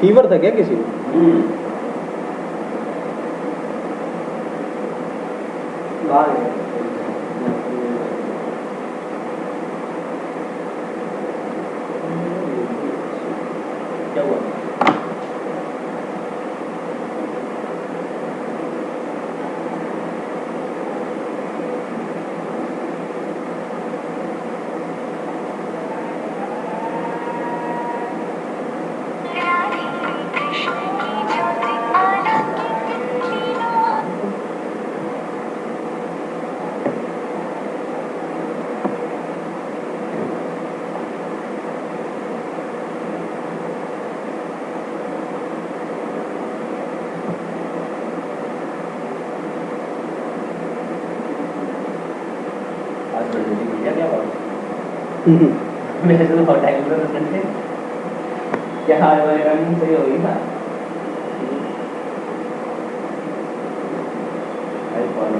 Fever था क्या किसी को? क्या हुआ? मेरे से तो बहुत टाइम लगा करते क्या हाल है रनिंग सही होगी ना आई फॉलो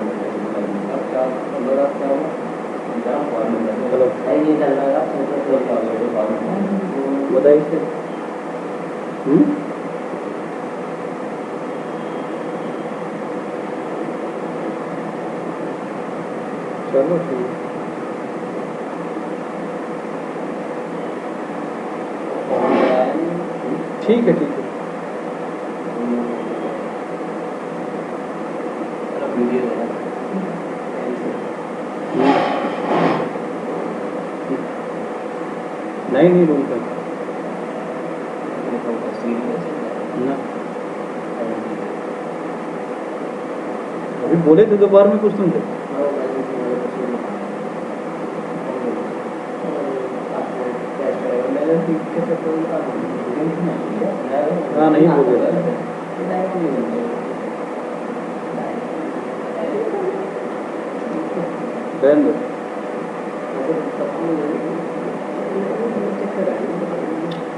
अब क्या बड़ा क्या हुआ क्या फॉलो चलो सही नहीं चल रहा है तो फॉलो बताइए। चलो ठीक है, ठीक है। नहीं रूम पे ना अभी बोले थे दोपहर में कुछ तुम थे। हाँ नहीं बोले रहने दो।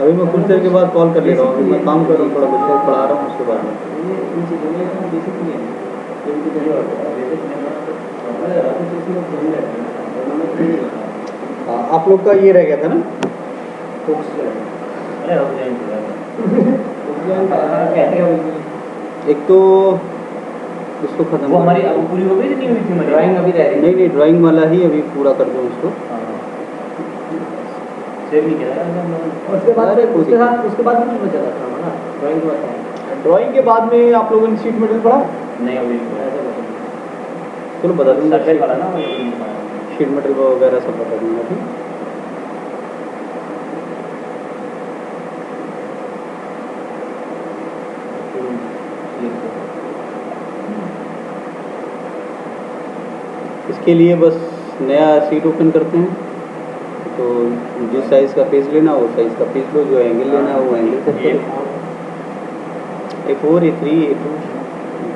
अभी मैं कुछ देर के बाद कॉल कर ले रहा हूँ। अभी मैं काम कर रहा हूँ, थोड़ा बच्चे को पढ़ा रहा हूँ, उसके बाद में आप लोग का ये रह गया था ना एक तो उसको खत्म वो हमारी अब पूरी हो गई नहीं हुई थी ड्राइंग अभी रह रही नहीं ड्राइंग वाला ही अभी पूरा कर दूँ उसको। सेव नहीं किया उसके बाद भी कुछ बचा था ना ड्राइंग के बाद। ड्राइंग के बाद में आप लोगों ने शीट मेटल पढ़ा नहीं अभी चलो बता दूँगा ना शीट मेटल वगैरह सब बता दूँगा। ठीक इसके लिए बस नया सीट ओपन करते हैं तो जिस साइज़ का पेज लेना वो साइज़ का पेज लो, जो एंगल लेना वो एंगल सेट करो। A4 A3 A2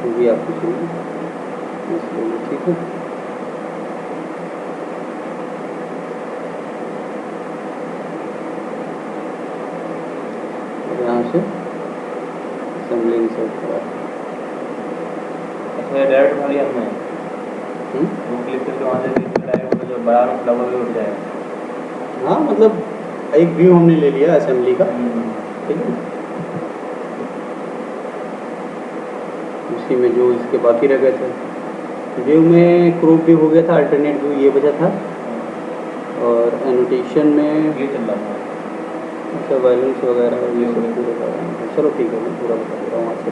जो भी आपको चाहिए ठीक है। यहाँ से असेंबलिंग सेट करा डायरेक्ट खाली हाथ में वो क्लिक करके वहाँ से डायरेक्ट जो बड़ा फ्लावर भी उठ जाएगा। हाँ मतलब एक व्यू हमने ले लिया असेंबली का ठीक है। उसी में जो इसके बाकी रह गए थे व्यू में क्रोप भी हो गया था, अल्टरनेट व्यू ये बचा था और एनोटेशन में ये चल रहा था अच्छा वायलेंस वगैरह ये सब पूरा। चलो ठीक है मैं पूरा बता दे रहा हूँ आज से।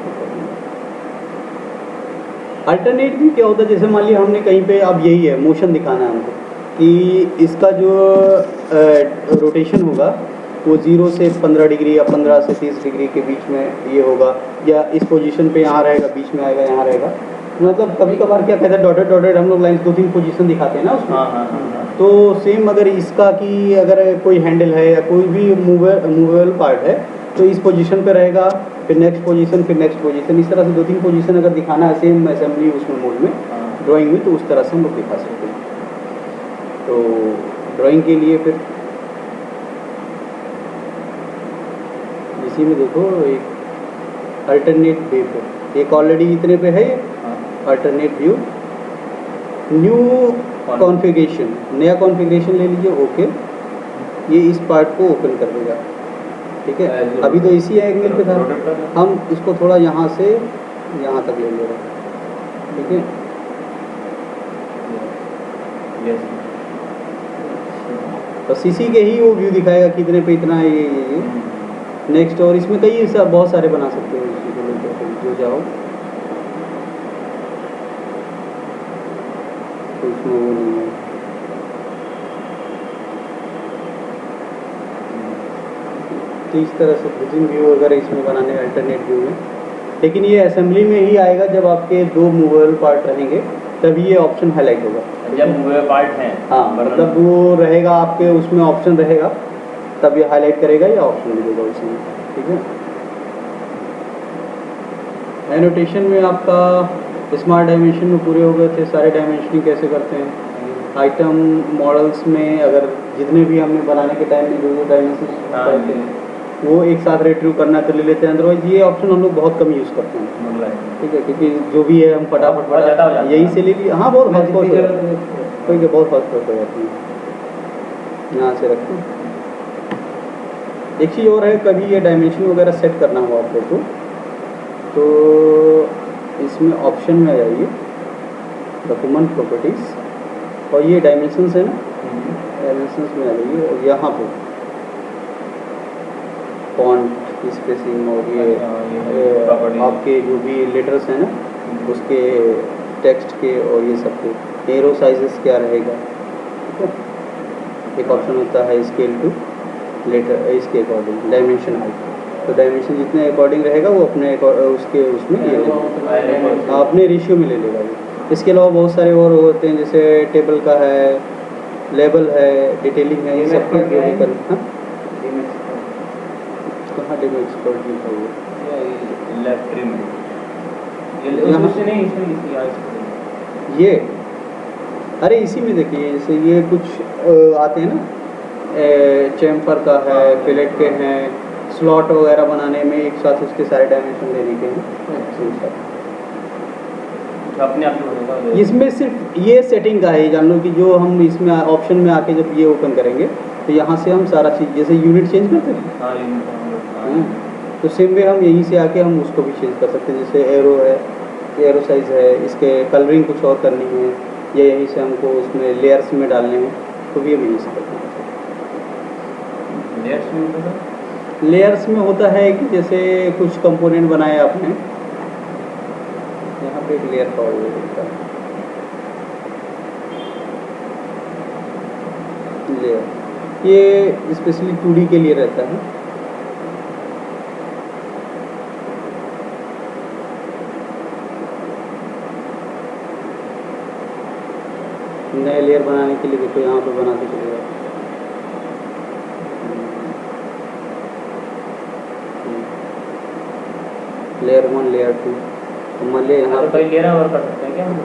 अल्टरनेट भी क्या होता है जैसे मान लिया हमने कहीं पे अब यही है मोशन दिखाना है हमको कि इसका जो रोटेशन होगा वो 0 से 15 डिग्री या 15 से 30 डिग्री के बीच में ये होगा या इस पोजीशन पे यहाँ रहेगा, बीच में आएगा, यहाँ रहेगा। मतलब कभी कभार क्या कहते हैं डॉटेड डॉटेड हम लोग लाइन्स 2-3 पोजीशन दिखाते हैं ना उसमें। हाँ। तो सेम अगर इसका कि अगर कोई हैंडल है या कोई भी मूवेबल पार्ट है तो इस पोजीशन पे रहेगा, फिर नेक्स्ट पोजीशन, फिर नेक्स्ट पोजीशन, इस तरह से 2-3 पोजीशन अगर दिखाना है सेम असेंबली उसमें मोड में ड्राइंग में तो उस तरह से हम लोग दिखा सकते हैं। तो ड्राइंग के लिए फिर इसी में देखो एक अल्टरनेट व्यू पे एक ऑलरेडी इतने पे है अल्टरनेट व्यू न्यू कॉन्फ़िगरेशन, नया कॉन्फ़िगरेशन ले लीजिए। ओके, ये इस पार्ट को ओपन कर देगा। ठीक है, अभी तो इसी एंगल पे था, हम इसको थोड़ा यहाँ से यहाँ तक ले लेंगे। ठीक है, बस इसी के ही वो व्यू दिखाएगा कितने पे इतना है ये नेक्स्ट। और इसमें कई बहुत सारे बना सकते हो इसी को लेकर जो जाओ, तो इसमें वो नहीं है। तो इस तरह से ब्रिजिंग व्यू वगैरह इसमें बनाने अल्टरनेट व्यू में, लेकिन ये असेंबली में ही आएगा जब आपके दो मूवेबल पार्ट रहेंगे तभी ये ऑप्शन हाईलाइट होगा। जब मूवेबल पार्ट हैं, हाँ, मतलब वो रहेगा आपके उसमें ऑप्शन रहेगा तब ये हाईलाइट करेगा या ऑप्शन मिलेगा उसमें। ठीक है, एनोटेशन में आपका स्मार्ट डायमेंशन में पूरे हो गए थे सारे। डायमेंशनिंग कैसे करते हैं आइटम मॉडल्स में, अगर जितने भी हमने बनाने के टाइम में जो डायमेंशन वो एक साथ रिट्रीव करना कर लेते हैं। अदरवाइज ये ऑप्शन हम लोग बहुत कम यूज़ करते हैं। ठीक है, क्योंकि जो भी है हम फटाफट यही से ले लिए। हाँ, बहुत फास्ट हो जाती है, कोई के बहुत फास्ट हो जाती है। यहाँ से रखते हैं। एक चीज़ और है, कभी ये डायमेंशन वगैरह सेट करना हो आपको तो इसमें ऑप्शन में आ जाइए, डॉक्यूमेंट प्रॉपर्टीज़, और ये डायमेंशंस है ना, डायमेंशंस में आ जाइए और यहाँ पे फॉन्ट स्पेसिंग और ये आपके जो भी लेटर्स हैं ना उसके टेक्स्ट के और ये सब के एरो साइजेस क्या रहेगा। ठीक है, एक ऑप्शन होता है स्केल टू लेटर, इसके अकॉर्डिंग डायमेंशन हाइट, तो डायमेंशन जितने अकॉर्डिंग रहेगा वो अपने उसके उसमें ये अपने रेशियो में ले लेगा ये। इसके अलावा बहुत सारे और होते हैं, जैसे टेबल का है, लेबल है, डिटेलिंग है, ये सब के जो भी करना। कहाँ डेमो एक्सपर्ट लिखा हुआ ये, अरे इसी में देखिए, जैसे ये कुछ आते हैं ना, चैम्फर का है, फिलेट के हैं, स्लॉट वगैरह बनाने में एक साथ उसके सारे डायमेंशन लेने के हैं। अपने आप इसमें सिर्फ ये सेटिंग का है, जान लो कि जो हम इसमें ऑप्शन में आके जब ये ओपन करेंगे तो यहाँ से हम सारा चीज़, जैसे यूनिट चेंज करते हैं तो सेम वे हम यहीं से आके हम उसको भी चेंज कर सकते हैं। जैसे एरो है, एरो साइज है, इसके कलरिंग कुछ और करनी है या यहीं से हमको उसमें लेयर्स में डालने हैं तो भी हम यहीं से करते हैं। लेयर्स में होता है कि जैसे कुछ कंपोनेंट बनाए आपने, यहाँ पे एक लेयर का ऑर्डर होता है, लेयर ये स्पेशली 2D के लिए रहता है। नए लेयर बनाने के लिए देखो यहाँ पे बनाते चलेगा। लेयर 1 लेयर 2, तो मान लिया यहाँ पर लेयर और कर सकते हैं क्या हम?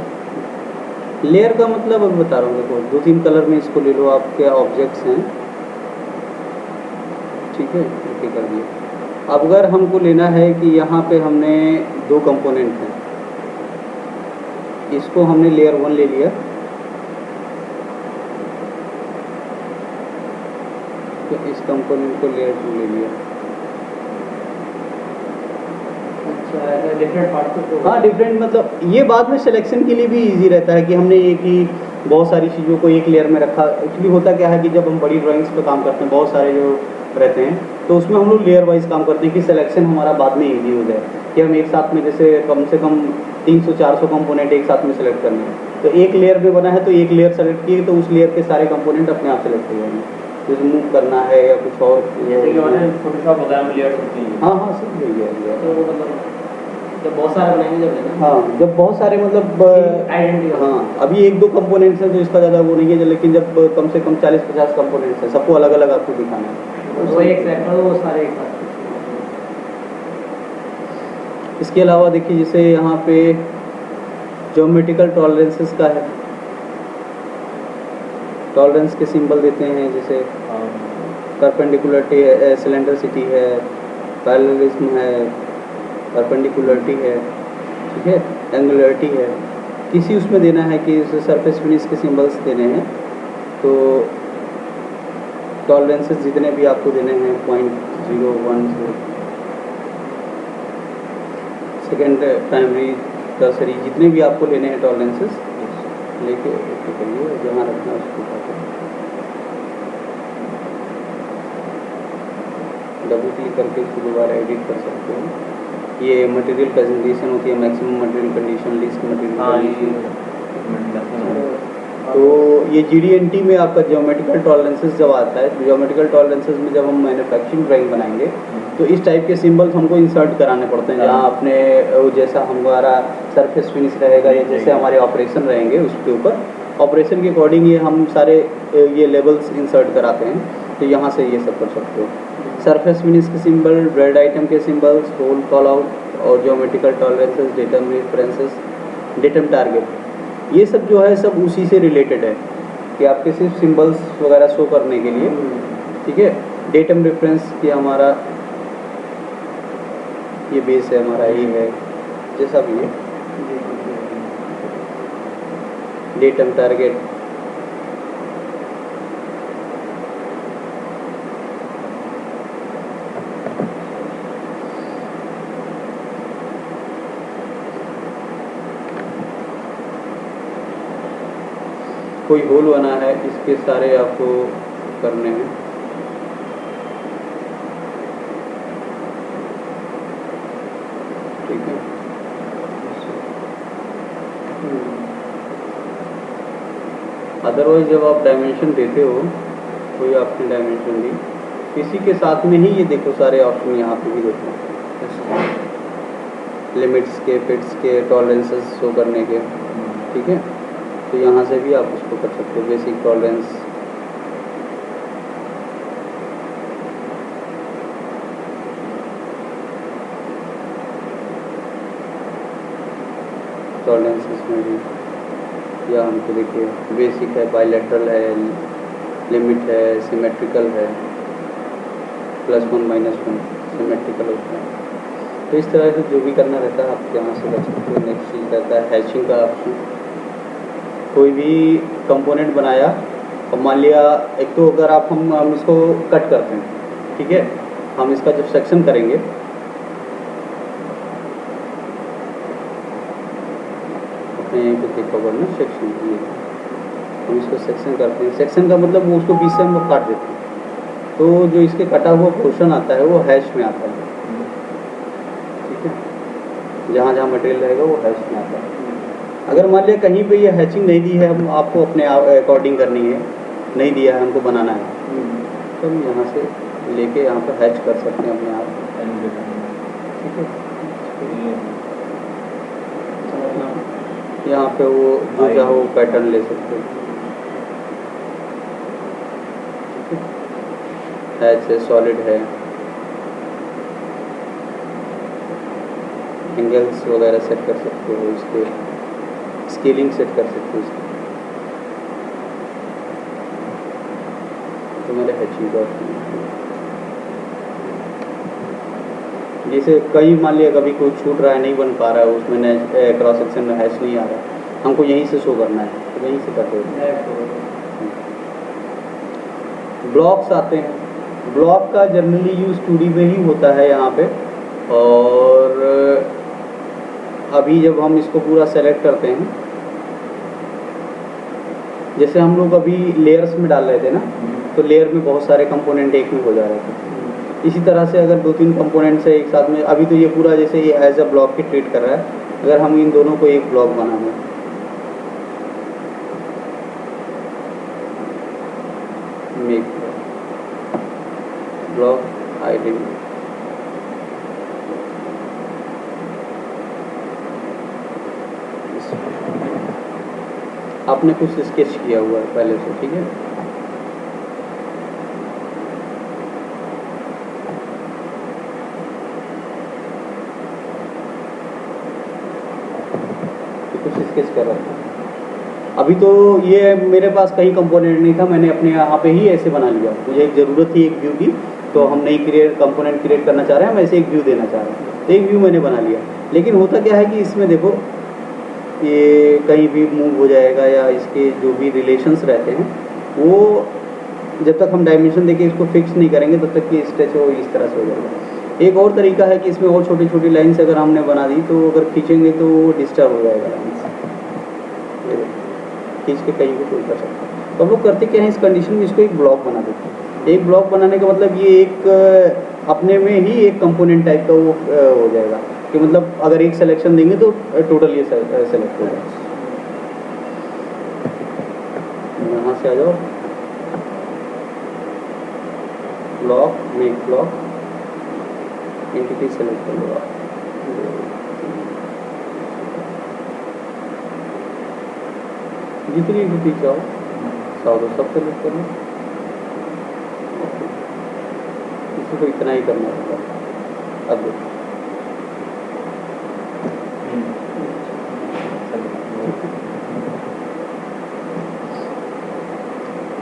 लेयर का मतलब अब बता रहा हूँ, देखो 2-3 कलर में इसको ले लो, आपके ऑब्जेक्ट्स हैं। ठीक है, ओके कर दिया। अब अगर हमको लेना है कि यहाँ पे हमने 2 कंपोनेंट हैं, इसको हमने लेयर 1 ले लिया, तो इस कंपोनेंट को लेयर 2 ले लिया। अच्छा, डिफरेंट पार्ट को, हाँ डिफरेंट, मतलब ये बाद में सिलेक्शन के लिए भी इजी रहता है कि हमने एक ही बहुत सारी चीज़ों को एक लेयर में रखा। एक्चुअली होता क्या है कि जब हम बड़ी ड्राइंग्स पे काम करते हैं, बहुत सारे जो रहते हैं, तो उसमें हम लोग लेयर वाइज काम करते हैं कि सिलेक्शन हमारा बाद में इजी हो जाए, कि हम एक साथ में जैसे कम से कम 300-400 कंपोनेंट एक साथ में सेलेक्ट करने हैं, तो एक लेयर में बना है तो एक लेयर सेलेक्ट किए तो उस लेयर के सारे कंपोनेंट अपने आप सेलेक्ट हो जाएंगे। जैसे मूव करना है या कुछ और, जैसे कि मैंने फोटोशॉप होता है लेयर होती है। हाँ हाँ सब यही है। तो वो मतलब जब बहुत सारे बनाएंगे जब है ना, हाँ जब बहुत सारे मतलब आइडेंटिटी, हाँ अभी 1-2 कंपोनेंट्स हैं तो इसका ज़्यादा वो नहीं है, लेकिन जब कम से कम 40-50 कंपोनेंट्स हैं, सबको अलग अलग आपको दिखाना है, वो एक सेक्टर वो सारे एक साथ। इसके अलावा देखिए जैसे यहाँ पे ज्योमेट्रिकल टॉलरेंसेस का है, टॉलरेंस के सिंबल देते हैं, जैसे परपेंडिकुलरिटी है, सिलेंडरिसिटी है, पैरेललिज्म है, परपेंडिकुलरिटी है, ठीक है, एंगुलरिटी है, किसी उसमें देना है कि सरफेस फिनिश के सिंबल्स देने हैं, तो टॉलरेंसेस जितने भी आपको देने हैं 0.01 से सेकेंड प्राइमरी टर्सरी जितने भी आपको लेने हैं टॉलरेंसेस लेके ओके करिए, जहाँ रखना है उसको उठाकर डबल क्लिक करके इसको दोबारा एडिट कर सकते हैं। ये मटेरियल प्रेजेंटेशन होती है, maximum material condition, list material. तो ये GD&T में आपका ज्योमेट्रिकल टॉलरेंसेस जब आता है, ज्योमेट्रिकल टॉलरेंसेस में जब हम मैन्युफैक्चरिंग ड्राइंग बनाएंगे तो इस टाइप के सिंबल्स हमको इंसर्ट कराने पड़ते हैं, जहाँ अपने जैसा हमारा सरफेस फिनिश रहेगा या जैसे हमारे ऑपरेशन रहेंगे उसके ऊपर ऑपरेशन के अकॉर्डिंग ये हम सारे ये लेवल्स इंसर्ट कराते हैं। तो यहाँ से ये सब कर सकते हो, सरफेस फिनिश के सिंबल, ब्रेड आइटम के सिंबल्स, होल कॉल आउट और geometrical tolerances, datum references, datum target, ये सब जो है सब उसी से रिलेटेड है कि आपके सिर्फ सिंबल्स वगैरह शो करने के लिए, ठीक है। डेटम रेफरेंस कि हमारा ये बेस है, हमारा ये है, जैसा भी है। डेटम टारगेट, कोई होल बना है, इसके सारे आपको करने हैं। ठीक है, अदरवाइज जब आप डायमेंशन देते हो, कोई आपने डायमेंशन दी, इसी के साथ में ही ये देखो सारे ऑप्शन यहाँ पे भी देखो, लिमिट्स के, फिट्स के, टॉलरेंसेस शो करने के, ठीक है। तो यहाँ से भी आप उसको कर सकते हो, बेसिक टॉलरेंस, टॉलरेंसेस में भी या हमको देखिए बेसिक है, बायलैटरल है, लिमिट है, सिमेट्रिकल है, +1 -1 सिमेट्रिकल होता है। तो इस तरह से जो भी करना रहता है आप यहाँ से कर सकते हो। नेक्स्ट चीज़ रहता है हैचिंग का ऑप्शन। कोई भी कंपोनेंट बनाया और मान लिया, एक तो अगर आप हम इसको कट करते हैं, ठीक है, हम इसका जब सेक्शन करेंगे अपने यहीं पे देखा होगा ना सेक्शन, ये हम इसको सेक्शन करते हैं। सेक्शन का मतलब वो उसको बीच से हम लोग काट देते हैं, तो जो इसके कटा हुआ पोर्शन आता है वो हैश में आता है, ठीक है, जहाँ जहाँ मटेरियल रहेगा वो हैश में आता है। अगर मान लिया कहीं पे ये हैचिंग नहीं दी है, हम आपको अपने अकॉर्डिंग करनी है, नहीं दिया है, हमको बनाना है, तो हम यहाँ से लेके यहाँ पर हैच कर सकते हैं अपने आप, ठीक है। यहाँ पे वो जो चाहो वो पैटर्न ले सकते हो, ठीक है। हैच है, सॉलिड है, एंगल्स वगैरह सेट कर सकते हो, इसके स्केलिंग सेट कर सकते हो इसकी। तो मेरे हैचिंग का जैसे कई मान लिया कभी कोई छूट रहा है, नहीं बन पा रहा है, उसमें क्रॉस सेक्शन में हैच नहीं आ रहा है, हमको यहीं से शो करना है, तो यहीं से करते हैं। ब्लॉक्स आते हैं, ब्लॉक का जनरली यूज़ 2D में ही होता है यहाँ पे। और अभी जब हम इसको पूरा सेलेक्ट करते हैं, जैसे हम लोग अभी लेयर्स में डाल रहे थे ना, तो लेयर में बहुत सारे कंपोनेंट एक में हो जा रहे थे। इसी तरह से अगर 2-3 कंपोनेंट्स है एक साथ में, अभी तो ये पूरा जैसे ये एज अ ब्लॉक की ट्रीट कर रहा है, अगर हम इन दोनों को एक ब्लॉक बनाना है, मेक ब्लॉक आइडेंटिटी, आपने कुछ स्केच किया हुआ है पहले से, ठीक है। कुछ स्केच कर रहा था, अभी तो ये मेरे पास कहीं कंपोनेंट नहीं था, मैंने अपने यहाँ पे ही ऐसे बना लिया। मुझे एक ज़रूरत थी एक व्यू की, तो हम नई कंपोनेंट क्रिएट करना चाह रहे हैं, हम ऐसे एक व्यू देना चाह रहे हैं, तो एक व्यू मैंने बना लिया। लेकिन होता क्या है कि इसमें देखो ये कहीं भी मूव हो जाएगा या इसके जो भी रिलेशंस रहते हैं वो जब तक हम डायमेंशन देके इसको फिक्स नहीं करेंगे तब तक ये स्ट्रेच हो इस तरह से हो जाएगा। एक और तरीका है कि इसमें और छोटी छोटी लाइन्स अगर हमने बना दी तो अगर खींचेंगे तो वो डिस्टर्ब हो जाएगा लाइन्स, खींच के कहीं भी कोई कर सकता है। तो हम लोग करते क्या है इस कंडीशन में, इसको एक ब्लॉक बना देते हैं। एक ब्लॉक बनाने का मतलब ये एक अपने में ही एक कंपोनेंट टाइप का वो हो जाएगा कि मतलब अगर एक सिलेक्शन देंगे तो टोटल ये सेलेक्ट होगा। यहाँ से आ जाओ, block, make block, entity select कर लो आप। जितनी एंटिटी चाहो तो सब सेलेक्ट कर लो, इसी को इतना ही करना होगा। अब देखो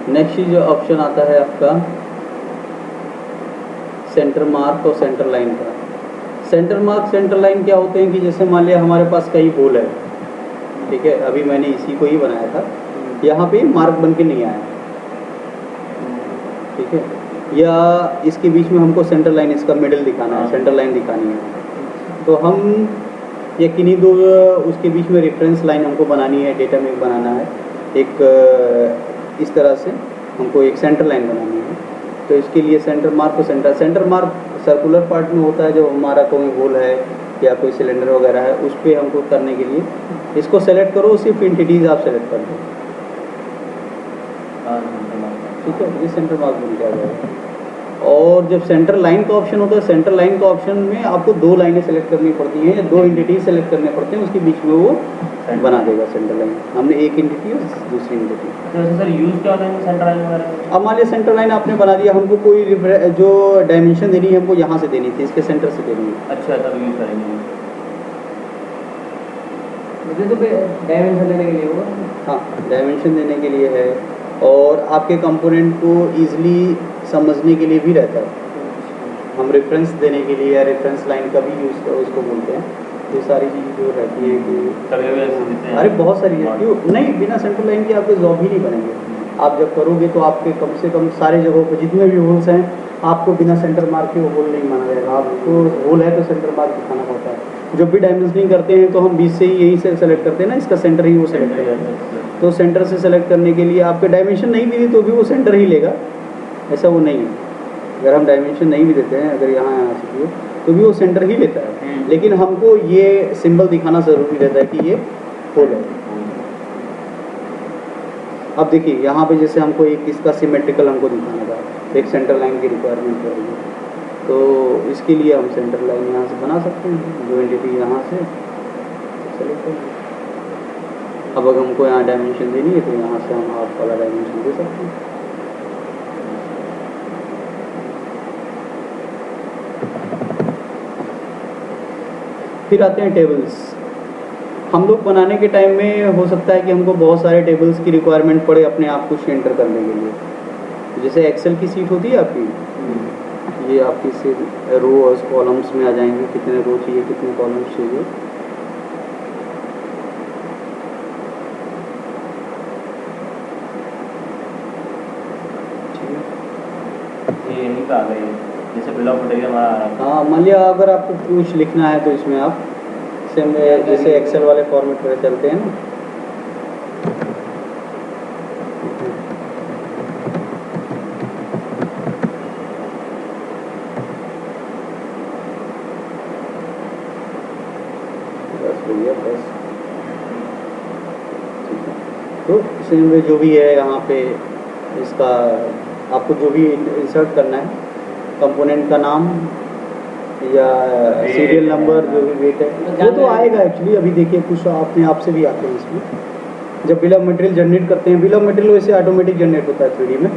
नेक्स्ट जो ऑप्शन आता है आपका सेंटर मार्क और सेंटर लाइन का। सेंटर मार्क सेंटर लाइन क्या होते हैं कि जैसे मान लिया हमारे पास कई होल है, ठीक है, अभी मैंने इसी को ही बनाया था, यहाँ पे मार्क बन के नहीं आया, ठीक है, या इसके बीच में हमको सेंटर लाइन इसका मिडिल दिखाना है, सेंटर लाइन दिखानी है, तो हम या किन्हीं दो उसके बीच में रेफरेंस लाइन हमको बनानी है, डेटा में बनाना है, एक इस तरह से हमको एक सेंटर लाइन बनानी है। तो इसके लिए सेंटर मार्क को सेंटर मार्क सर्कुलर पार्ट में होता है, जो हमारा कोई होल है या कोई सिलेंडर वगैरह है उस पर हमको करने के लिए इसको सेलेक्ट करो, सिर्फ एंटिटीज आप सेलेक्ट कर दो, ठीक है, ये सेंटर मार्क बन के आ जाएगा। और जब सेंटर लाइन का ऑप्शन होता है, सेंटर लाइन का ऑप्शन में आपको दो लाइनें सेलेक्ट करनी पड़ती हैं या दो एंटिटीज सेलेक्ट करने पड़ते हैं, उसके बीच में वो बना देगा सेंटर लाइन। हमने एक एंटिटी और दूसरी एंटिटी। तो सर यूज़ क्या होता है सेंटर लाइन वगैरह? अब मान लिया सेंटर लाइन आपने बना दिया, हमको कोई जो डायमेंशन देनी है हमको यहाँ से देनी थी, इसके सेंटर से देनी है। अच्छा, तब यूज़ करेंगे मुझे तो डायमेंशन देने के लिए होगा। हाँ, डायमेंशन देने के लिए है और आपके कंपोनेंट को ईजिली समझने के लिए भी रहता है। हम रेफरेंस देने के लिए या रेफरेंस लाइन का भी यूज़ उसको बोलते हैं। ये सारी चीज़ें जो रहती हैं कि अरे बहुत सारी क्यों नहीं, बिना सेंटर लाइन के आपके जॉब ही नहीं बनेंगे। आप जब करोगे तो आपके कम से कम सारे जगहों पर जितने भी होल्स हैं आपको बिना सेंटर मार्क के वो होल नहीं माना जाएगा। आपको होल है तो सेंटर मार्क दिखाना पड़ता है। जब भी डायमेंशनिंग करते हैं तो हम बीच से ही यहीं से सेलेक्ट करते हैं ना, इसका सेंटर ही वो सेलेक्ट करेगा। तो सेंटर से सेलेक्ट करने के लिए आपके डायमेंशन नहीं भी दी तो भी वो सेंटर ही लेगा, ऐसा वो नहीं है। अगर हम डायमेंशन नहीं भी देते हैं, अगर यहाँ से तो भी वो सेंटर ही लेता है, लेकिन हमको ये सिंबल दिखाना ज़रूरी रहता है कि ये होल है। अब देखिए यहाँ पे जैसे हमको एक इसका सिमेट्रिकल हमको दिखाना था, एक सेंटर लाइन की रिक्वायरमेंट पड़ेगी, तो इसके लिए हम सेंटर लाइन यहाँ से बना सकते हैं, जो एंटिटी यहाँ से सेलेक्ट करेंगे। अब अगर हमको यहाँ डायमेंशन देनी है तो यहाँ से हम हाफ वाला डायमेंशन दे सकते हैं। फिर आते हैं टेबल्स। हम लोग बनाने के टाइम में हो सकता है कि हमको बहुत सारे टेबल्स की रिक्वायरमेंट पड़े अपने आप को एंटर करने के लिए। जैसे एक्सेल की सीट होती है आपकी, ये आपकी से रो और कॉलम्स में आ जाएंगे, कितने रो चाहिए कितने कॉलम्स चाहिए। ये यहीं पे आ गए, जैसे बिल ऑफ मटेरियल हमारा। हाँ, मान लिया अगर आपको कुछ लिखना है तो इसमें आप सेम जैसे एक्सेल वाले फॉर्मेट पर चलते हैं ना, बस भैया बस, तो सेम वे जो भी है यहाँ पे इसका आपको जो भी इंसर्ट करना है, कंपोनेंट का नाम या सीरियल नंबर जो भी वेट है वो तो आएगा एक्चुअली। अभी देखिए कुछ अपने आप से भी आते हैं इसमें। जब बिल ऑफ मटेरियल जनरेट करते हैं, बिल ऑफ मटेरियल वैसे ऑटोमेटिक जनरेट होता है 3D में,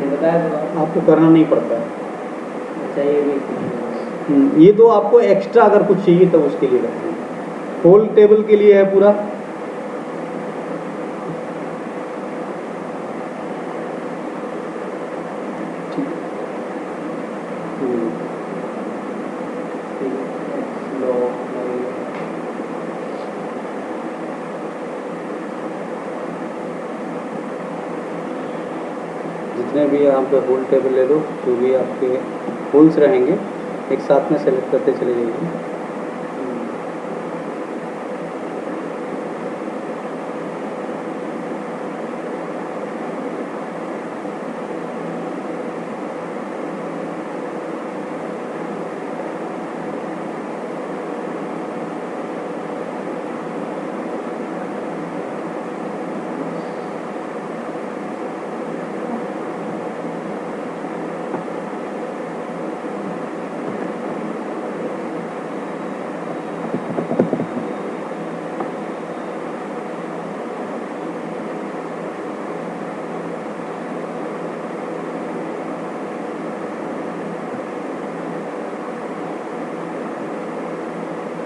आपको करना नहीं पड़ता है। ये तो आपको एक्स्ट्रा अगर कुछ चाहिए तो उसके लिए करते हैं। होल टेबल के लिए है पूरा। जितने भी यहाँ पे होल टेबल ले लो, जो भी आपके होल्स रहेंगे एक साथ में सेलेक्ट करते चले जाइए।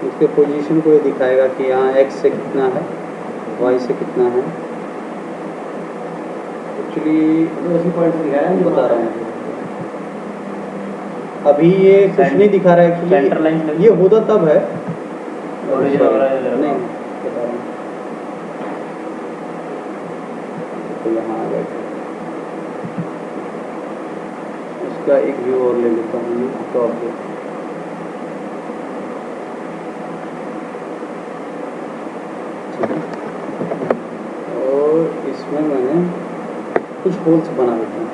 इसके पोजीशन को ये दिखाएगा कि यहाँ x से कितना है, y से कितना है। एक्चुअली उसी पॉइंट से दिखाया है, बता रहा हूँ अभी ये कुछ नहीं दिखा रहा है सेंटर लाइन कि ये होता तब है। ओरिजिनल वाला है, नहीं बता रहा हूँ, तो यहाँ आ गया। इसका एक व्यू और ले लेता हूँ, टॉप व्यू। और इसमें मैंने कुछ होल्स बना लेता हूँ।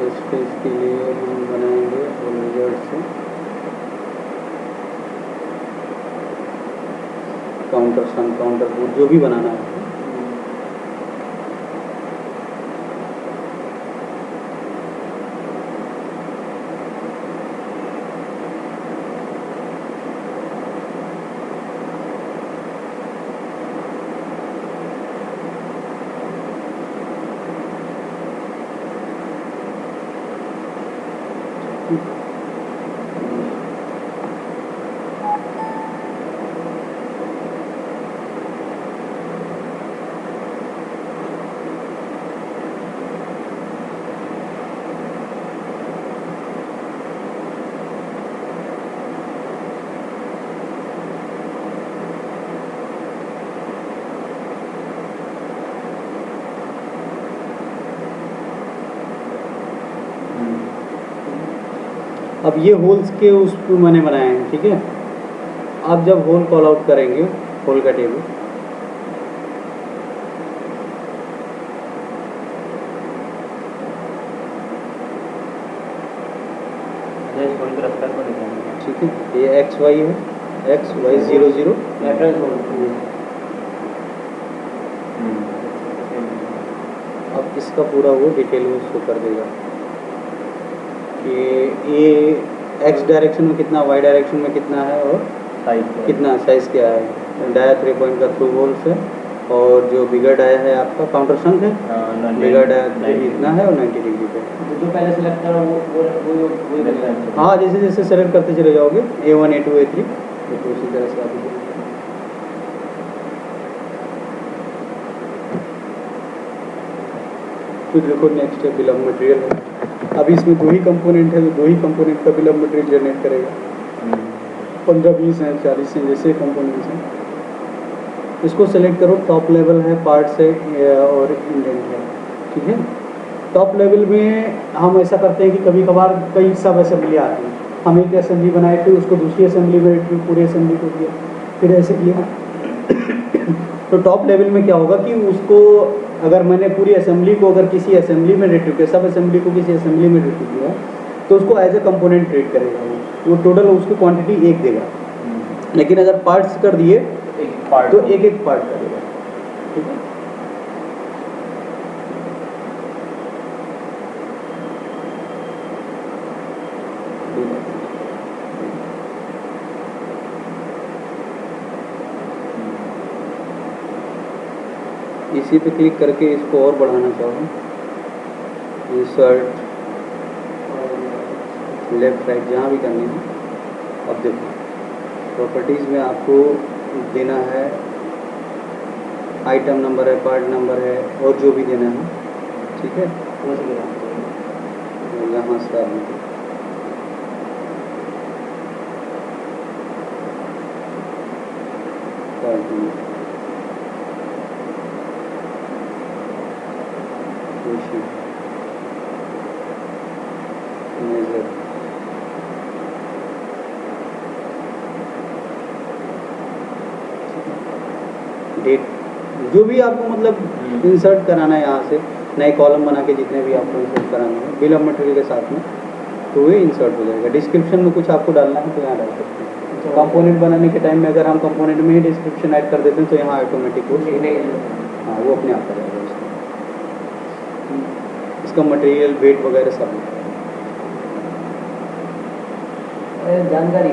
इसके लिए हम बनाएंगे होल विजार्ड से काउंटर सन, काउंटर बोर्ड, जो भी बनाना है। अब ये होल्स के उस मैंने बनाए हैं, ठीक है। आप जब होल कॉल आउट करेंगे, होल का टेबल, ठीक है, ये एक्स वाई है, एक्स वाई 0 0 अब इसका पूरा वो डिटेल वो शो कर देगा कि ये एक्स डायरेक्शन में कितना, वाई डायरेक्शन में कितना है और कितना साइज़ क्या है। डाया 3 पॉइंट का थ्रू होल्स है और जो बिगर डाया है आपका काउंटर संक है, बिगर डाया इतना है और 90 डिग्री पे। जो पहले सेलेक्ट करा वो हाँ, जैसे जैसे सेलेक्ट करते चले जाओगे A1 A2 A3 तो उसी तरह से आप तो देखो नेक्स्ट है बिल ऑफ मटेरियल है। अभी इसमें 2 ही कंपोनेंट है, तो 2 ही कंपोनेंट का बिल ऑफ मटेरियल जनरेट करेगा। 15 20 हैं 40 हैं जैसे कंपोनेंट्स हैं। इसको सेलेक्ट करो, टॉप लेवल है, पार्ट्स है और इंडेंट है, ठीक है। टॉप लेवल में हम ऐसा करते हैं कि कभी कभार कई सब असेंबली आती हैं, हम एक असेंबली बनाए थे, उसको दूसरी असेंबली में पूरे असेंबली को दिया, फिर ऐसे किया। तो टॉप लेवल में क्या होगा कि उसको अगर मैंने पूरी असेंबली को अगर किसी असेंबली में रेट्रिव किया, सब असेंबली को किसी असेंबली में रेट्रिव किया, तो उसको एज ए कंपोनेंट ट्रीट करेगा, वो टोटल उसको क्वांटिटी 1 देगा। लेकिन अगर पार्ट्स कर दिए तो एक एक पार्ट करेगा, ठीक है। इसी पे क्लिक करके इसको और बढ़ाना चाहो, इंसर्ट लेफ्ट राइट जहाँ भी करनी है। अब देखो प्रॉपर्टीज़ में आपको देना है, आइटम नंबर है, पार्ट नंबर है और जो भी देना है, ठीक है। यहाँ से आप machine. Measure. डेट जो भी आपको मतलब इंसर्ट कराना है यहाँ से, नए कॉलम बना के जितने भी आपको इंसर्ट कराना है बिल ऑफ मटेरियल के साथ में, तो ये इंसर्ट हो जाएगा। डिस्क्रिप्शन में कुछ आपको डालना है तो यहाँ डाल सकते हैं। कंपोनेंट बनाने के टाइम में अगर हम कंपोनेंट में ही डिस्क्रिप्शन ऐड कर देते हैं तो यहाँ ऑटोमेटिक वो हाँ वो अपने आप आ जाएगा इसका मटेरियल वेट वगैरह सब जानकारी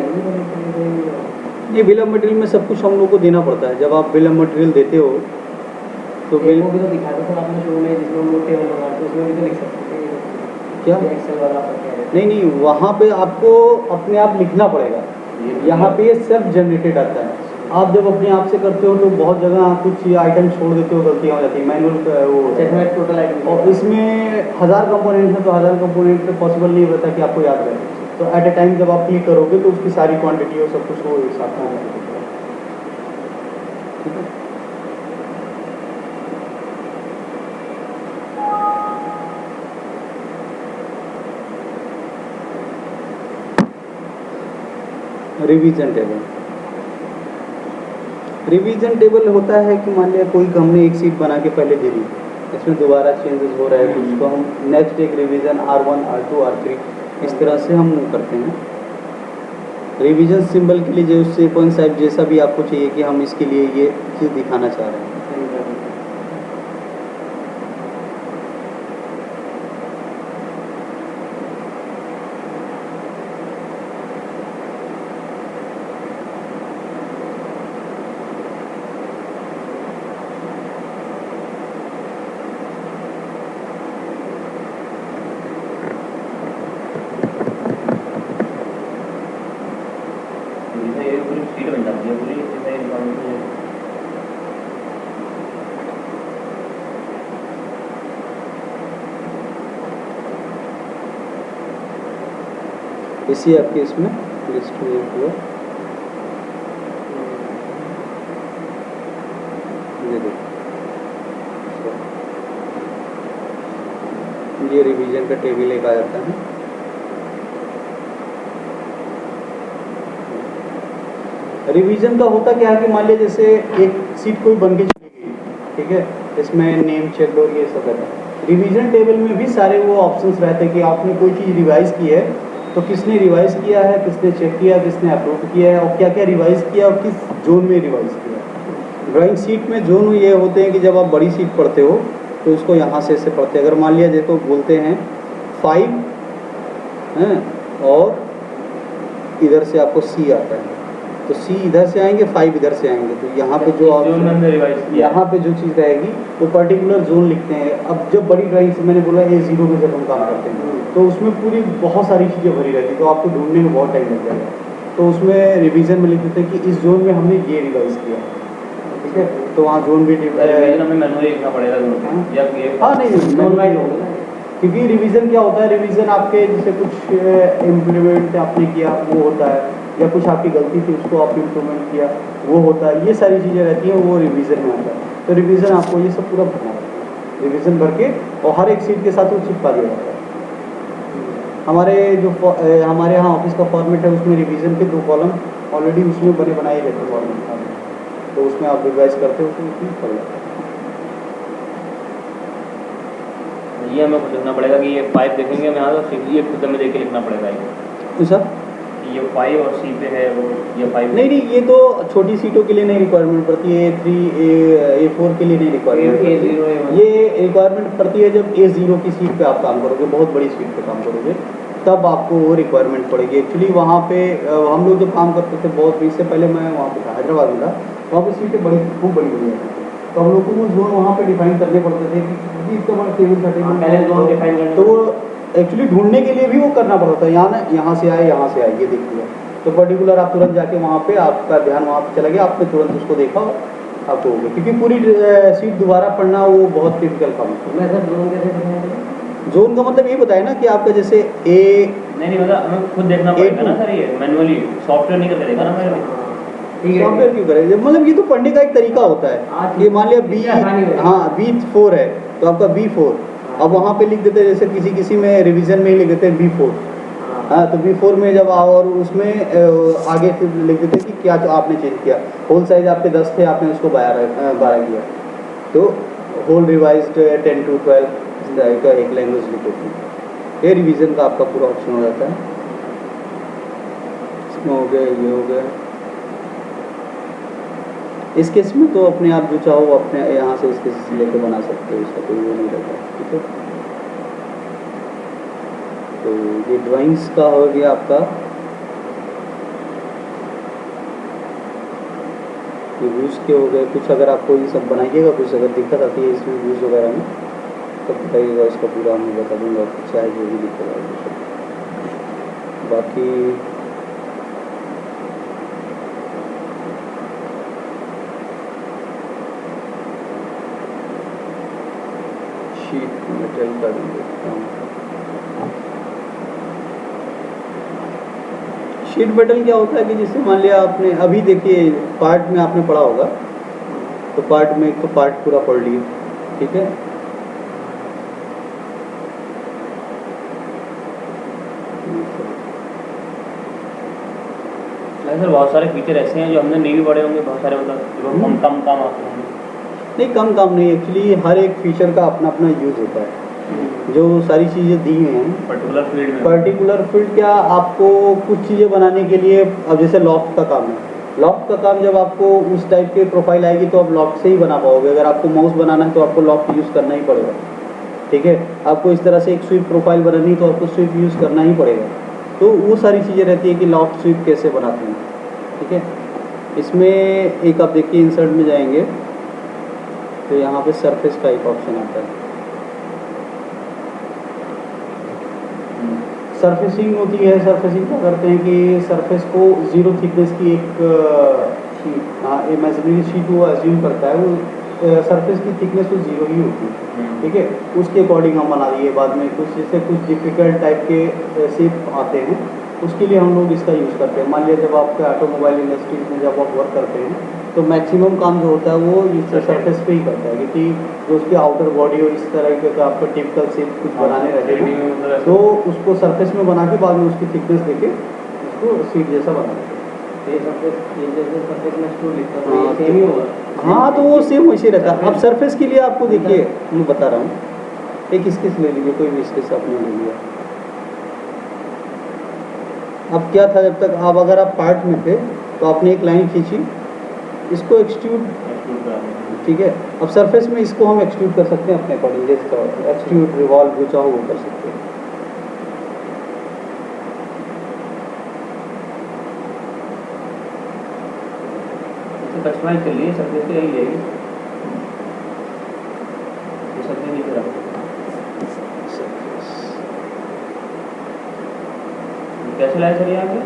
ये बिल ऑफ मटेरियल में सब कुछ हम लोग को देना पड़ता है। जब आप बिल ऑफ मटेरियल देते हो तो बिल वो भी तो दिखा था आपने शो में जिसमें वो टेबल बना तो उसमें भी तो लिख सकते थे क्या एक्सेल वाला नहीं वहाँ पे आपको अपने आप लिखना पड़ेगा। यहाँ पे ये सेल्फ जनरेटेड आता है। आप जब अपने आप से करते हो तो बहुत जगह आप कुछ आइटम छोड़ देते हो, गलतियाँ हो जाती है मैनुअल वो टोटल आइटम और इसमें 1000 कंपोनेंट है तो 1000 कंपोनेंट पे पॉसिबल नहीं होता कि आपको याद रहे। तो एट ए टाइम जब आप क्लिक करोगे तो उसकी सारी क्वांटिटी और सब कुछ वो हिसाब से ठीक है। Revision table. रिवीजन टेबल होता है कि मान लिया कोई हमने एक सीट बना के पहले दे दी, इसमें दोबारा चेंजेस हो रहा है कुछ, तो हम नेक्स्ट एक रिवीजन R1 R2 R3 इस तरह से हम करते हैं। रिवीजन सिंबल के लिए जो सीक्वेंस टाइप जैसा भी आपको चाहिए कि हम इसके लिए ये चीज़ दिखाना चाह रहे हैं। सीट बन जाती है पूरी इसी आपके इसमें लिस्ट में हुआ ये देखो, ये रिवीजन का टेबल एक आ जाता है। रिवीजन का होता क्या है कि मान लिया जैसे एक सीट कोई बन के चली गई, ठीक है, इसमें नेम चेक और ये सब रहता है। रिवीजन टेबल में भी सारे वो ऑप्शंस रहते हैं कि आपने कोई चीज़ रिवाइज की है तो किसने रिवाइज किया है, किसने चेक किया, किसने अप्रूव किया है और क्या क्या रिवाइज किया और किस जोन में रिवाइज किया। ड्राइंग सीट में जोन ये होते हैं कि जब आप बड़ी सीट पढ़ते हो तो उसको यहाँ से ऐसे पढ़ते हैं। अगर मान लिया देखो बोलते हैं 5 हैं और इधर से आपको C आता है तो C इधर से आएंगे 5 इधर से आएंगे, तो यहाँ पे जो आप यहाँ पे जो चीज़ रहेगी वो पर्टिकुलर जोन लिखते हैं। अब जब बड़ी ड्राइंग से मैंने बोला A0 में जब हम काम करते हैं तो उसमें पूरी बहुत सारी चीज़ें भरी रहती है तो आपको ढूंढने में बहुत टाइम लग जाएगा। तो उसमें रिवीजन में लिख देते हैं कि इस जोन में हमने ये रिवाइज किया, ठीक है, तो वहाँ जोन भी हाँ नहीं जोन वाइज होगा, क्योंकि रिवीजन क्या होता है, रिवीजन आपके जैसे कुछ इम्प्लीमेंट आपने किया वो होता है या कुछ आपकी गलती थी उसको आप इम्प्रूवमेंट किया वो होता है, ये सारी चीज़ें रहती हैं वो रिवीजन में आता है। तो रिवीजन आपको ये सब पूरा भरना है, रिवीजन भर के और हर एक सीट के साथ वो चिपका दिया जाता है। हमारे जो हमारे यहाँ ऑफिस का फॉर्मेट है उसमें रिवीजन के 2 कॉलम ऑलरेडी उसमें बने बनाए रहते फॉर्मेट, तो उसमें आप रिवाइज करते हो तो उसमें पड़ जाता है। ये हमें खुद लिखना पड़ेगा कि ये 5 देखेंगे हमें यहाँ तो ये खुद में देख के लिखना पड़ेगा तो सर ये 5 और C पे है वो ये 5 नहीं ये तो छोटी सीटों के लिए नहीं रिक्वायरमेंट पड़ती है, A3 A4 के लिए नहीं रिक्वायरमेंट पड़ती है। ये रिक्वायरमेंट पड़ती है जब A0 की सीट पे आप काम करोगे, बहुत बड़ी सीट पे काम करोगे तब आपको वो रिक्वायरमेंट पड़ेगी। एक्चुअली वहाँ पे हम लोग जब काम करते थे बहुत इससे पहले मैं वहाँ पे था हैदराबाद में था, वहाँ पे सीटें बड़ी खूब बड़ी बड़ी आती थी तो हम लोग को वो जोन वहाँ पे डिफाइन करने पड़ते थे कि इतना बड़ा टेबल था पहले जोन डिफाइन करना, तो वो एक्चुअली ढूंढने के लिए भी वो करना पड़ता था। यहाँ से आए यहाँ से आए ये देख लिया तो पर्टिकुलर आप तुरंत जाके वहाँ पे आपका ध्यान वहाँ पे चला गया, आपने तुरंत उसको देखा आपको हो गया, क्योंकि पूरी सीट दोबारा पढ़ना वो बहुत टिपिकल काम है। जोन का मतलब ये बताया ना कि आपका जैसे ए नहीं मतलब हमें खुद देखना पड़ेगा ना सर, ये मैनुअली सॉफ्टवेयर नहीं करके देखा ना मैंने। सॉफ्टवेयर क्यों करें, मतलब ये तो पढ़ने का एक तरीका होता है। ये मान लिया B हाँ B4 है तो आपका B4 अब वहाँ पे लिख देते हैं, जैसे किसी किसी में रिवीजन में ही लिख देते हैं B4। हाँ, तो B4 में जब आओ और उसमें आगे फिर लिख देते हैं कि क्या जो आपने चेंज किया। होल साइज आपके 10 थे, आपने उसको 12 किया, तो होल रिवाइज्ड 10 to 12 इस तरह का एक लैंग्वेज लिख देते हैं। ये रिवीजन का आपका पूरा ऑप्शन हो जाता है। इसमें हो गया, ये हो गया। इस केस में तो अपने आप जो चाहो अपने यहाँ से इस केस से लेकर बना सकते हो, इसका कोई वो नहीं रहता। ठीक है, तो ये ड्राइंग्स का हो गया आपका। ये व्यूज़ के हो गए कुछ। अगर आपको ये सब बनाइएगा, कुछ अगर दिक्कत आती है इसमें व्यूज़ वगैरह में, तो बताइएगा, उसका पूरा मैं बता दूँगा, चाहे जो भी दिक्कत आएगी। बाकी शीट मेटल का भी देखता हूँ। शीट मेटल क्या होता है कि जैसे मान लिया आपने अभी देखिए पार्ट में आपने पढ़ा होगा, तो पार्ट में एक तो पार्ट पूरा पढ़ लिए। ठीक है, सर बहुत सारे फीचर ऐसे हैं जो हमने नहीं भी पढ़े होंगे, बहुत सारे मतलब जो कम कम काम आते होंगे। नहीं, कम काम नहीं, एक्चुअली हर एक फीचर का अपना अपना यूज़ होता है। जो सारी चीज़ें दी हैं पर्टिकुलर फील्ड क्या, आपको कुछ चीज़ें बनाने के लिए, अब जैसे लॉफ्ट का काम है, लॉफ्ट का काम जब आपको उस टाइप की प्रोफाइल आएगी तो आप लॉफ्ट से ही बना पाओगे। अगर आपको माउस बनाना है तो आपको लॉफ्ट यूज़ करना ही पड़ेगा। ठीक है, आपको इस तरह से एक स्वीप प्रोफाइल बनानी है तो आपको स्वीप यूज़ करना ही पड़ेगा। तो वो सारी चीज़ें रहती है कि लॉफ्ट स्वीप कैसे बनाते हैं। ठीक है, इसमें एक आप देखिए इंसर्ट में जाएंगे तो यहाँ पे सरफेस का एक ऑप्शन आता है। सरफेसिंग होती है। सरफेसिंग क्या करते हैं कि सरफेस को ज़ीरो थिकनेस की एक इमेजिनरी शीट वो अज्यूम करता है, वो सरफेस की थिकनेस तो ज़ीरो ही होती है। ठीक है, उसके अकॉर्डिंग हम बना दिए। बाद में कुछ जैसे कुछ डिफ़िकल्ट टाइप के शेप आते हैं, उसके लिए हम लोग इसका यूज़ करते हैं। मान लिया जब आपके ऑटोमोबाइल इंडस्ट्रीज में जब आप वर्क करते हैं तो मैक्सिमम काम जो होता है वो इस सरफेस पे ही करता है, क्योंकि जो उसकी आउटर बॉडी हो इस तरह के आपको टिपिकल शेप कुछ बनाने रहते हैं तो उसको सरफेस में बना के बाद में उसकी थिकनेस देके उसको सीट जैसा बना देते हैं। सेम ही होगा। हाँ, तो वो सेम वैसे रहता है। अब सरफेस के लिए आपको देखिए मैं बता रहा हूँ, एक स्केच ले लीजिए, कोई भी स्केच आपने ले लिया। अब क्या था, जब तक आप अगर आप पार्ट में थे तो आपने एक लाइन खींची, इसको एक्सट्रूड, ठीक है। अब सरफेस में इसको हम एक्सट्रूड कर सकते हैं अपने अकॉर्डिंग, जैसे एक्सट्रूड, रिवॉल्व, जो चाहो वो कर सकते हैं। कस्टमाइज कर लिए सरफेस पे यही लेगी ये सरफेस नहीं करा कैसे लाए सर यहाँ पे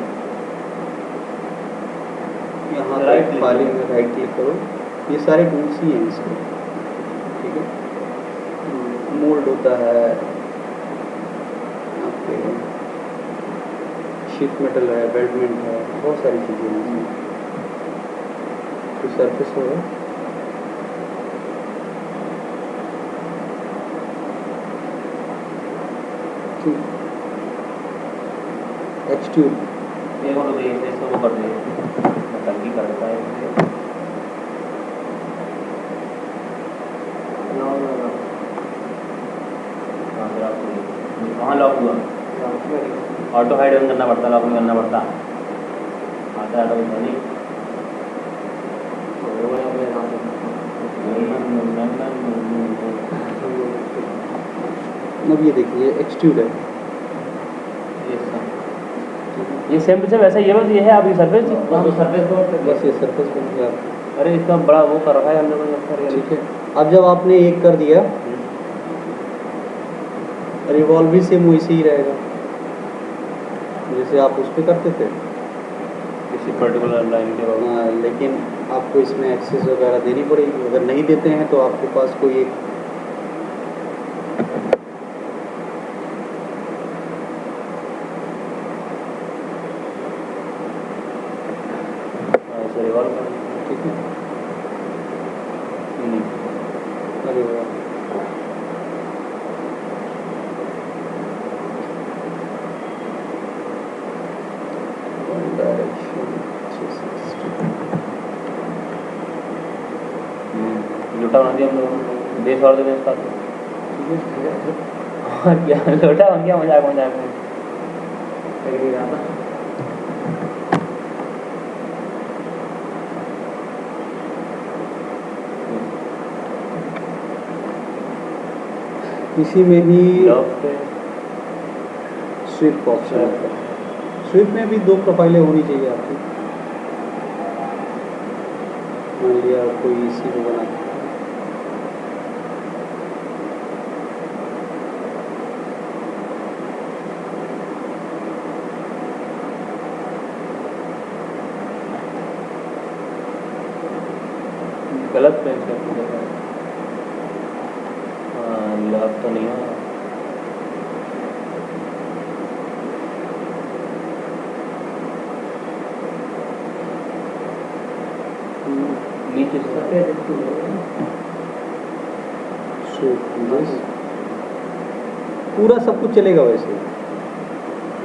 यहाँ राइट फाइल में राइट क्लिक करो, ये सारे टूल्स ही हैं इसके। ठीक है, मोल्ड होता है आपके, शीट मेटल है, वेल्डमेंट है, बहुत सारी चीज़ें हैं इसमें। तो सरफेस होगा, एक्सट्रूड, ये वो तो इसको वो कर दिए मैं कल की कर देता है कहाँ लॉक हुआ, ऑटो हाइड ऑन करना पड़ता, लॉक नहीं करना पड़ता, आता ऑटो नहीं। अब ये देखिए एक्सट्रूड है, ये सेम टू सेम वैसा ये बस ये है आपकी सरफेस तो सरफेस को बस ये सरफेस बन गया। अरे इसका बड़ा वो कर रखा है हमने कोई। ठीक है, अब जब आपने एक कर दिया, रिवॉल्व भी सेम वैसे ही रहेगा जैसे आप उस पर करते थे किसी पर्टिकुलर लाइन के बाद। लेकिन आपको इसमें एक्सेस वगैरह देनी पड़ेगी। अगर नहीं देते हैं तो आपके पास कोई एक रिवॉल्व ठीक है, अरे वाह, लोटा बना दिया हम लोगों ने, देश और देश का और क्या लोटा बन गया, मजाक मजाक में लग रहा था। इसी में भी लॉफ्ट है, स्विफ्ट ऑप्शन है। स्विफ्ट में भी 2 प्रोफाइलें होनी चाहिए आपकी। मान लिया कोई इसी को बना गलत प्लेस कर दिया। हाँ लॉफ्ट तो नहीं है, नीचे से स्विफ्ट पूरा सब कुछ चलेगा वैसे।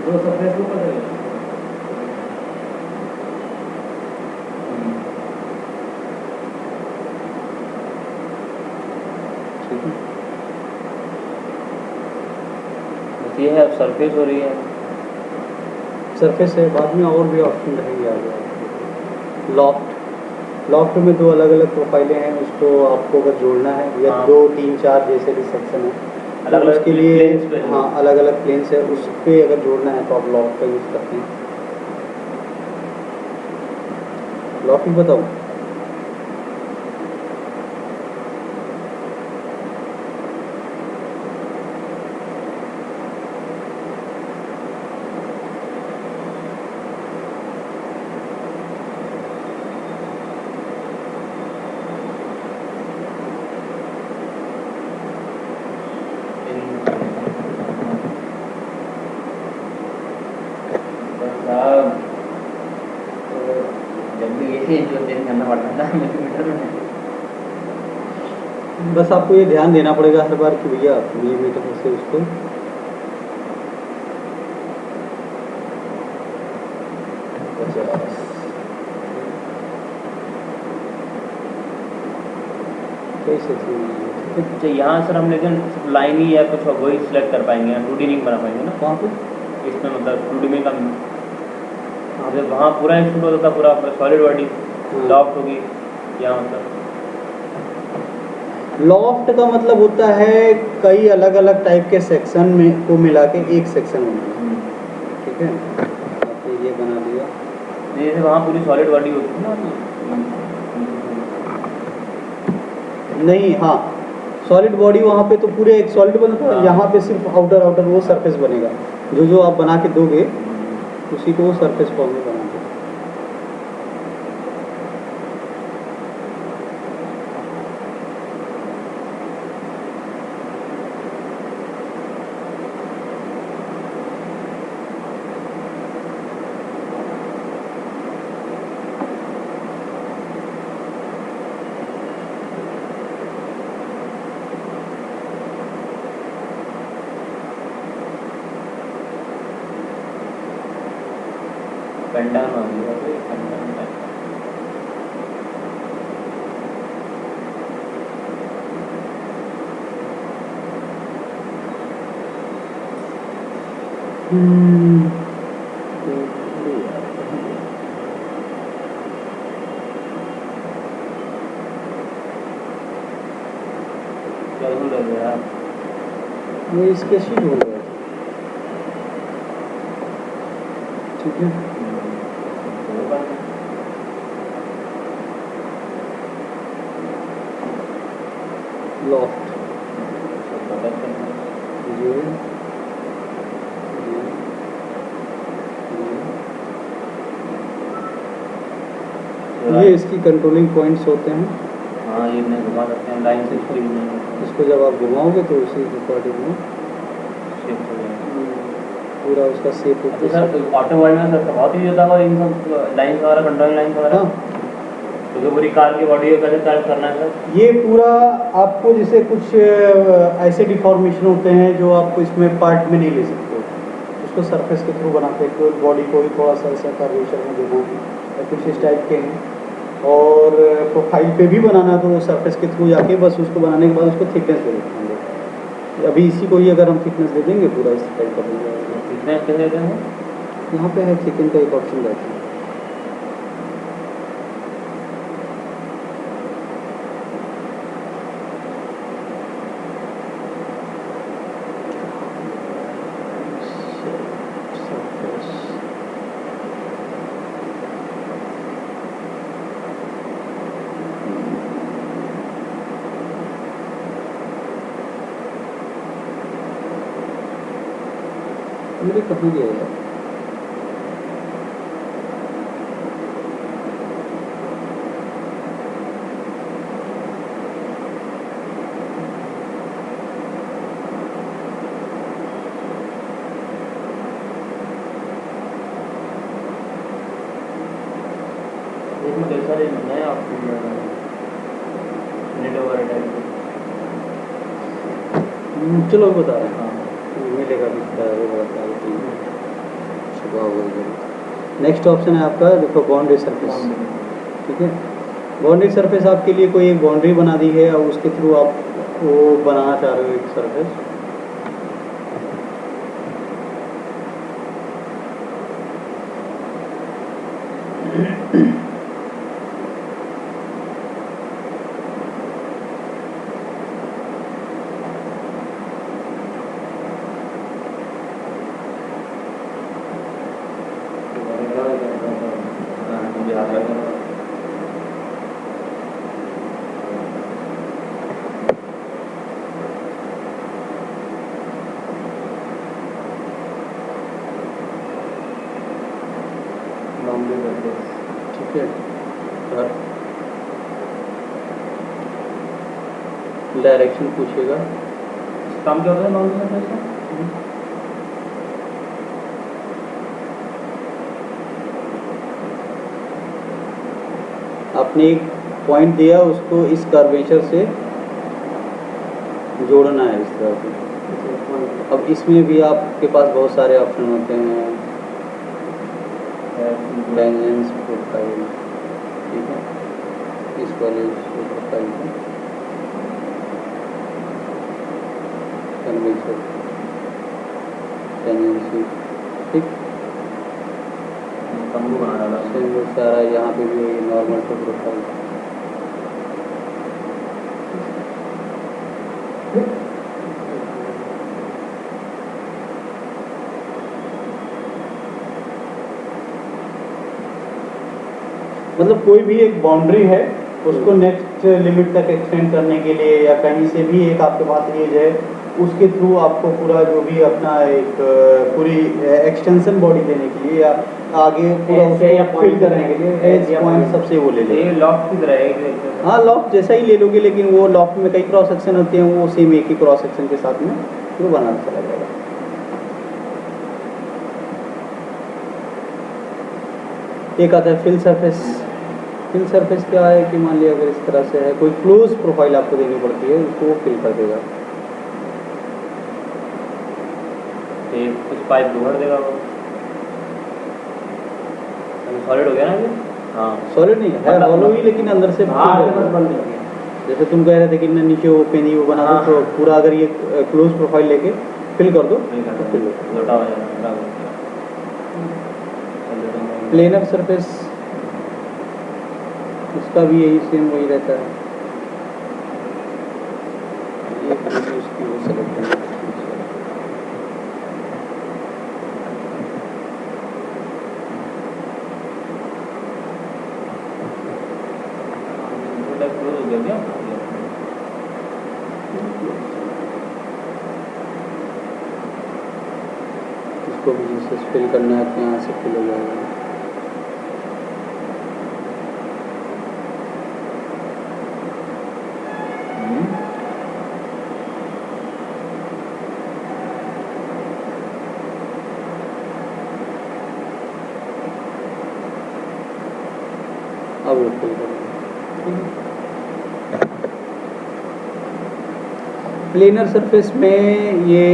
वो सब फेसबुक पर चलेगा। ठीक है। बस ये है, अब सरफेस हो रही है। सरफेस है, बाद में और भी ऑप्शन रहेंगे आगे। लॉफ्ट में 2 अलग अलग प्रोफाइलें हैं, उसको आपको अगर जोड़ना है या हाँ। 2 3 4 जैसे भी सेक्शन है अलग-अलग उसके लिए planes पे। हाँ अलग अलग प्लेन्स है, उस पे अगर जोड़ना है तो आप लॉफ्ट का यूज़ करते हैं। लॉफ्ट ही बताओ। जब भी ये जो चेंज करना पड़ता था मिलीमीटर में। बस आपको ये ध्यान देना पड़ेगा हर बार कि भैया मिलीमीटर से उसको कैसे अच्छा यहाँ सर हम लेकिन लाइन ही या कुछ वही सिलेक्ट कर पाएंगे, 2D नहीं बना पाएंगे ना वहाँ पे इसमें, मतलब 2D में कम। जब वहाँ पूरा इंस्टूट होता था, पूरा सॉलिड बॉडी लॉफ्ट होगी, यहाँ मतलब लॉफ्ट का मतलब होता है कई अलग अलग टाइप के सेक्शन में को मिला के एक सेक्शन होना। ठीक है, आपने ये बना दिया। जैसे वहाँ पूरी सॉलिड बॉडी होती है ना, नहीं, हाँ सॉलिड बॉडी वहाँ पे तो पूरे एक सॉलिड बनता है, हाँ। यहाँ पे सिर्फ आउटर वो सरफेस बनेगा। जो आप बना के दोगे उसी को वो सरफेस फॉर्म में बना दो। पेंटागन आ गया, तो ये पेंटागन टाइप का। क्या बोल रहे थे आप? ये इसके शीट बोल रहे थे। ठीक है, लॉफ्ट ये इसकी कंट्रोलिंग पॉइंट्स होते हैं। हाँ ये नहीं घुमा सकते हैं, लाइन से इसको नहीं इसको जब आप घुमाओगे तो उसी अकॉर्डिंग में शिफ्ट हो जाएगा। पूरा उसका शेप तो सर ऑटो वर्ल्ड में सर बहुत ही होता है इन सब लाइन्स वगैरह, कंट्रोलिंग लाइन्स वगैरह। हाँ, तो पूरी कार की बॉडी को कैसे टाइप करना है सर? ये पूरा आपको जैसे कुछ ऐसे डिफॉर्मेशन होते हैं जो आपको इसमें पार्ट में नहीं ले सकते हो, उसको सरफेस के थ्रू बनाते हैं, केवल बॉडी को ही थोड़ा सा ऐसा कर्वेचर में देना है या कुछ इस टाइप के हैं। और प्रोफाइल पे भी बनाना तो सरफेस के थ्रू जाके बस उसको बनाने के बाद उसको थिकनेस दे देते हैं। अभी इसी को ही अगर हम थिकनेस दे देंगे पूरा इस टाइप का बन जाएगा। कितना कैसे देते हैं? यहाँ पे है थिकन का एक ऑप्शन रहता है। मेरे कहाँ गया यार? इसमें कई सारे नए ऑप्शन नेट वगैरह टाइप चलो बता रहे हैं। हाँ मिलेगा भी नेक्स्ट ऑप्शन है आपका, देखो बाउंड्री सरफेस। ठीक है, बाउंड्री सरफेस आपके लिए कोई एक बाउंड्री बना दी है और उसके थ्रू आप वो बनाना चाह रहे हो एक सरफेस। ठीक है, डायरेक्शन पूछेगा। काम क्या होता है बाउंड्री सरफेस का? आपने एक पॉइंट दिया, उसको इस कर्वेचर से जोड़ना है इस तरह से। अब इसमें भी आपके पास बहुत सारे ऑप्शन होते हैं, टेंजेंट्स, प्रोफाइल। ठीक है, इस वाले प्रोफाइल को कर्वेचर, टेंजेंसी। ठीक, तंबू बना डाला वो सारा यहाँ पे भी वही नॉर्मल टू प्रोफाइल। मतलब कोई भी एक बाउंड्री है, उसको नेक्स्ट लिमिट तक एक्सटेंड करने के लिए या कहीं से भी एक आपके पास एज है, उसके थ्रू आपको पूरा जो भी अपना एक पूरी एक्सटेंशन बॉडी देने के लिए या आगे पूरा उसको फिल करने के लिए एज पॉइंट सबसे वो ले ये लेंगे। लॉक की तरह है। हाँ, लॉफ्ट जैसा ही ले लोगे, लेकिन वो लॉफ्ट में कई क्रॉस सेक्शन होते हैं, वो सेम एक ही क्रॉस सेक्शन के साथ में वो बनाना चला जाएगा। एक आता है फिल सरफेस। फिल सरफेस क्या है कि मान लिया अगर इस तरह से है, कोई क्लोज प्रोफाइल आपको देनी पड़ती है, उसको वो फिल कर देगा। ये कुछ पाइप भर देगा वो, सॉलिड हो गया ना ये। हाँ सॉलिड नहीं है, हॉलो ही, लेकिन अंदर से बाहर से बस बंद हो गया। जैसे तुम कह रहे थे कि नीचे वो पेनी वो बना दो, तो पूरा अगर ये क्लोज प्रोफाइल लेके फिल कर दो तो फिल हो। लोटा हो जाएगा। प्लेनर सरफेस, उसका भी यही सेम वही रहता है। ये उसकी वो सेलेक्ट करना है। क्लोज हो गया क्या? इसको भी जैसे फिल करना है तो यहाँ से फिल हो जाएगा। अब वो फिल करेंगे। प्लेनर सरफेस में ये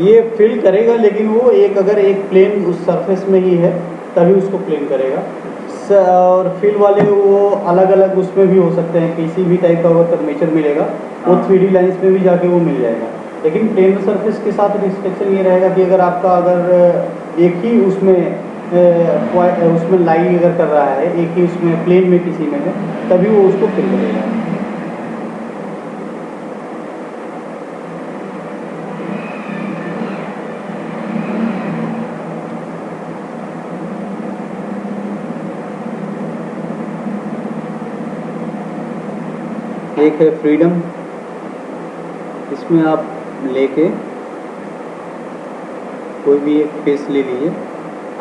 ये फिल करेगा, लेकिन वो एक अगर एक प्लेन उस सरफेस में ही है तभी उसको प्लेन करेगा। और फिल वाले वो अलग अलग उसमें भी हो सकते हैं, किसी भी टाइप का अगर कर्वेचर मिलेगा वो हाँ। 3D लाइंस में भी जाके वो मिल जाएगा। लेकिन प्लेन सरफेस के साथ रिस्ट्रिक्शन ये रहेगा कि अगर आपका अगर एक ही उसमें लाई अगर कर रहा है, एक ही उसमें प्लेन में किसी में है, तभी वो उसको फिल करेगा। एक है फ्रीडम, इसमें आप लेके कोई भी एक फेस ले लीजिए।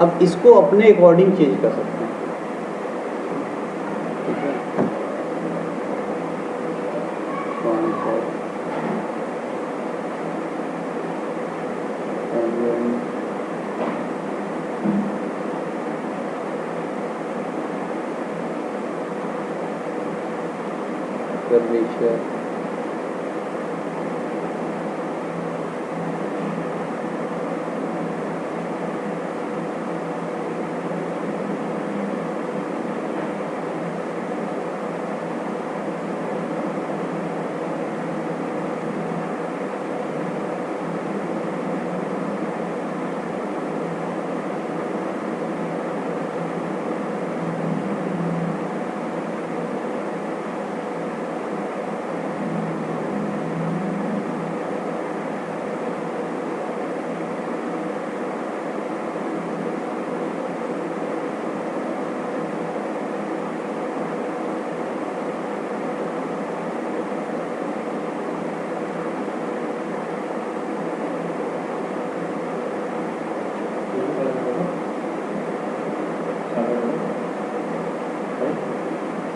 अब इसको अपने अकॉर्डिंग चेंज कर सकते हैं। ठीक है, कर्वेचर,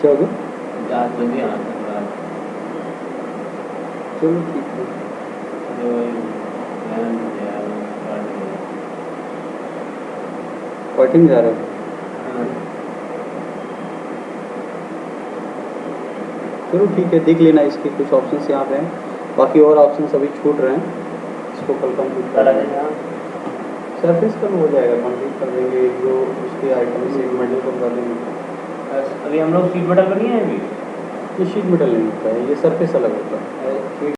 क्या हो गया? आज जो भी आता है चलो ठीक है। जो ध्यान दिया कटिंग जा रहा है। चलो ठीक है, देख लेना, इसके कुछ ऑप्शंस यहाँ पे हैं, बाकी और ऑप्शंस अभी छूट रहे हैं। इसको कल कंप्लीट कर देंगे। सरफेस कल हो जाएगा, कंप्लीट कर देंगे। जो उसके आइटम से मेटल को कर देंगे। अभी हम लोग सीट मेटल पर नहीं है अभी। ये शीट मेटल नहीं होता है, ये सरफेस अलग होता है।